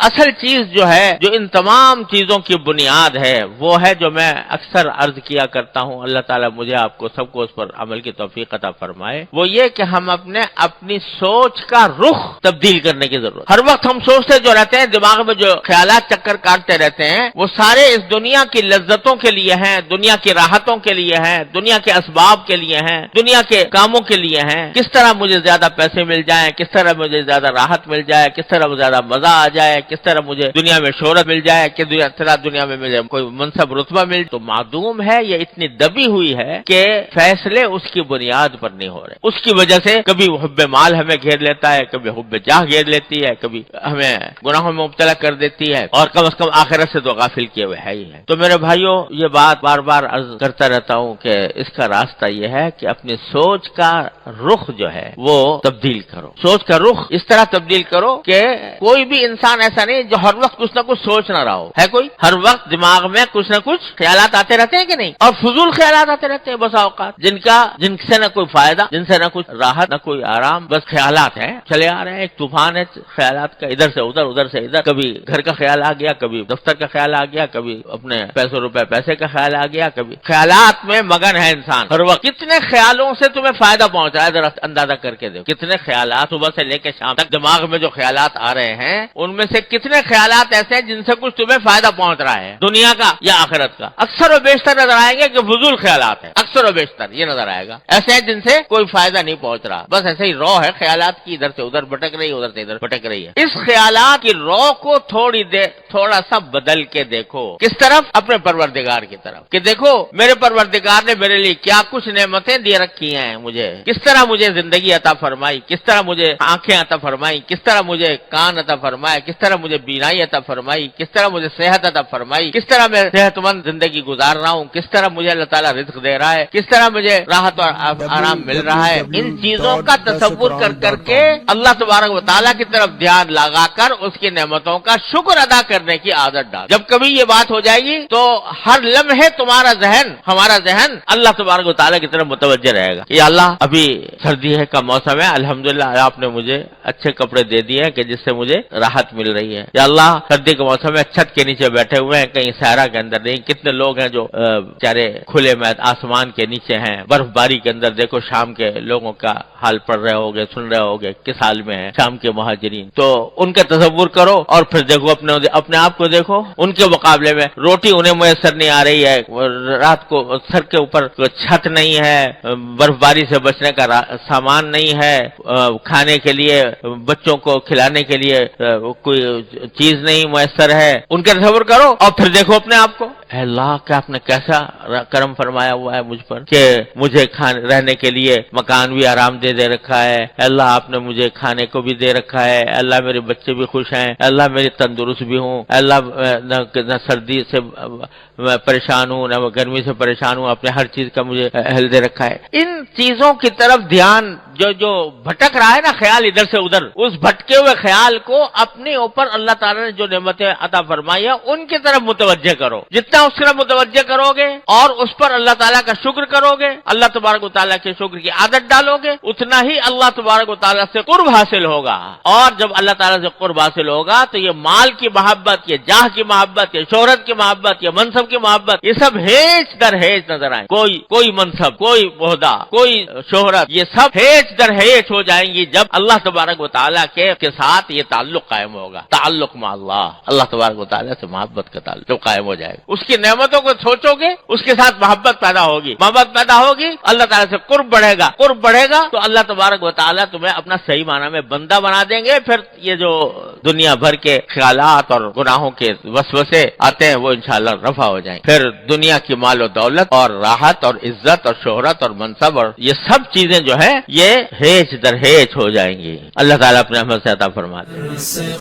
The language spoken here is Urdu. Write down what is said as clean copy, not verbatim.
اصل چیز جو ہے، جو ان تمام چیزوں کی بنیاد ہے، وہ ہے جو میں اکثر عرض کیا کرتا ہوں، اللہ تعالیٰ مجھے آپ کو سب کو اس پر عمل کی توفیق عطا فرمائے، وہ یہ کہ ہم اپنی سوچ کا رخ تبدیل کرنے کی ضرورت۔ ہر وقت ہم سوچتے جو رہتے ہیں، دماغ میں جو خیالات چکر کاٹتے رہتے ہیں، وہ سارے اس دنیا کی لذتوں کے لیے ہیں، دنیا کی راحتوں کے لیے ہیں، دنیا کے اسباب کے لیے ہیں، دنیا کے کاموں کے لیے ہیں۔ کس طرح مجھے زیادہ پیسے مل جائیں، کس طرح مجھے زیادہ راحت مل جائے، کس طرح مجھے زیادہ مزہ آ جائے، کس طرح مجھے دنیا میں شہرت مل جائے، کس طرح دنیا میں مجھے کوئی منصب رتبہ مل، تو معدوم ہے، یہ اتنی دبی ہوئی ہے کہ فیصلے اس کی بنیاد پر نہیں ہو رہے۔ اس کی وجہ سے کبھی حب مال ہمیں گھیر لیتا ہے، کبھی حب جاہ گھیر لیتی ہے، کبھی ہمیں گناہوں میں مبتلا کر دیتی ہے، اور کم از کم آخرت سے تو غافل کیے ہوئے ہے ہی ہے۔ تو میرے بھائیوں، یہ بات بار بار عرض کرتا رہتا ہوں کہ اس کا راستہ یہ ہے کہ اپنی سوچ کا رخ جو ہے وہ تبدیل کرو۔ سوچ کا رخ اس طرح تبدیل کرو کہ کوئی بھی انسان ایسا نہیں جو ہر وقت کچھ نہ کچھ سوچ نہ رہا ہو۔ ہے کوئی ہر وقت دماغ میں کچھ نہ کچھ خیالات آتے رہتے ہیں کہ نہیں؟ اور فضول خیالات آتے رہتے ہیں بسا اوقات، جن سے نہ کوئی فائدہ، جن سے نہ کچھ راحت، نہ کوئی آرام، بس خیالات ہیں، چلے آ رہے ہیں۔ ایک طوفان ہے خیالات کا، ادھر سے ادھر، ادھر سے ادھر، کبھی گھر کا خیال آ گیا، کبھی دفتر کا خیال آ گیا، کبھی اپنے پیسے کا خیال آ گیا، کبھی خیالات میں مگن ہے انسان ہر وقت۔ کتنے خیالوں سے تمہیں فائدہ پہنچ رہا ہے ذرا اندازہ کر کے دیکھو، کتنے خیالات صبح سے لے کے شام تک دماغ میں جو خیالات آ رہے ہیں، ان میں سے کتنے خیالات ایسے ہیں جن سے کچھ تمہیں فائدہ پہنچ رہا ہے، دنیا کا یا آخرت کا؟ اکثر و بیشتر نظر آئیں گے کہ فضول خیالات ہیں، اکثر و بیشتر یہ نظر آئے گا، ایسے ہیں جن سے کوئی فائدہ نہیں پہنچ رہا، بس ایسے ہی رو ہے خیالات کی، ادھر سے ادھر بھٹک رہی ہے، ادھر سے ادھر بھٹک رہی ہے۔ اس خیالات کی رو کو تھوڑا سا بدل کے دیکھو، کس طرف؟ اپنے پروردگار کی طرف، کہ دیکھو میرے پروردگار نے میرے لیے کیا کچھ نعمتیں دے رکھی ہیں، مجھے کس طرح مجھے زندگی عطا فرمائی، کس طرح مجھے آنکھیں عطا فرمائی، کس طرح مجھے کان عطا فرمایا، کس طرح مجھے بینائی عطا فرمائی، کس طرح مجھے صحت عطا فرمائی، کس طرح میں صحت مند زندگی گزار رہا ہوں، کس طرح مجھے اللہ تعالیٰ رزق دے رہا ہے، کس طرح مجھے راحت اور آرام مل رہا ہے۔ ان چیزوں کا تصور کر کے اللہ تبارک و تعالیٰ کی طرف دھیان لگا کر اس کی نعمتوں کا شکر ادا کرنے کی عادت ڈال۔ جب کبھی یہ بات ہو جائے گی تو ہر لمحے ہمارا ذہن اللہ تبارک و تعالیٰ کی طرف متوجہ رہے گا کہ یا اللہ، ابھی سردی کا موسم ہے، الحمدللہ آپ نے مجھے اچھے کپڑے دے دیے ہیں کہ جس سے مجھے راحت مل رہی ہے۔ یا اللہ، سردی کا موسم ہے، چھت کے نیچے بیٹھے ہوئے ہیں، کہیں صحرا کے اندر نہیں۔ کتنے لوگ ہیں جو بیچارے کھلے میں آسمان کے نیچے ہیں، برف باری کے اندر۔ دیکھو شام کے لوگوں کا حال پڑھ رہے ہوگے، سن رہے ہوگے کس حال میں ہیں شام کے مہاجرین۔ تو ان کا تصور کرو اور پھر دیکھو اپنے آپ کو دیکھو، ان کے مقابلے میں روٹی انہیں میسر نہیں آ رہی ہے، رات کو سر کے اوپر چھت نہیں ہے، برف باری سے بچنے کا سامان نہیں ہے، کھانے کے لیے بچوں کو کھلانے کے لیے کوئی چیز نہیں میسر ہے۔ ان کا تصور کرو اور پھر دیکھو اپنے آپ کو، اے اللہ، کہ آپ نے کیسا کرم فرمایا ہوا ہے مجھ پر کہ مجھے رہنے کے لیے مکان بھی آرام دے رکھا ہے، اے اللہ آپ نے مجھے کھانے کو بھی دے رکھا ہے، اے اللہ میرے بچے بھی خوش ہیں، اے اللہ میری تندرست بھی ہوں، اے اللہ نہ سردی سے پریشان ہوں نہ گرمی سے پریشان ہوں، اپنے ہر چیز کا مجھے اہل دے رکھا ہے۔ ان چیزوں کی طرف دھیان جو بھٹک رہا ہے نا خیال ادھر سے ادھر، اس بھٹکے ہوئے خیال کو اپنے اوپر اللہ تعالیٰ نے جو نعمتیں عطا فرمائی ہے ان کی طرف متوجہ کرو۔ جتنا اس طرف متوجہ کرو گے اور اس پر اللہ تعالیٰ کا شکر کرو گے، اللہ تبارک و تعالیٰ کے شکر کی عادت ڈالو گے، اتنا ہی اللہ تبارک و تعالیٰ سے قرب حاصل ہوگا۔ اور جب اللہ تعالیٰ سے قرب حاصل ہوگا تو یہ مال کی محبت، یہ جاہ کی محبت، یہ شہرت کی محبت، یہ منصب کی محبت، یہ سب ہیچ در ہیچ نظر آئیں۔ کوئی منصب، کوئی عہدہ، کوئی شہرت، یہ سب ہیچ در ہیچ ہو جائیں گی جب اللہ تبارک و تعالیٰ کے ساتھ یہ تعلق قائم ہوگا۔ تعلق مع اللہ تبارک و تعالیٰ سے محبت کا تعلق قائم ہو جائے گا۔ اس کی نعمتوں کو سوچو گے، اس کے ساتھ محبت پیدا ہوگی، اللہ تعالیٰ سے قرب بڑھے گا تو اللہ تبارک و تعالیٰ تمہیں اپنا صحیح معنی میں بندہ بنا دیں گے۔ پھر یہ جو دنیا بھر کے خیالات اور گناہوں کے وسوسے آتے ہیں وہ انشاءاللہ رفع ہو جائیں گے۔ پھر دنیا کی مال و دولت اور راحت اور عزت اور شہرت اور منصب اور یہ سب چیزیں جو ہے یہ ہیچ در ہیچ ہو جائیں گی۔ اللہ تعالیٰ اپنے رحمت سے عطا فرما دے۔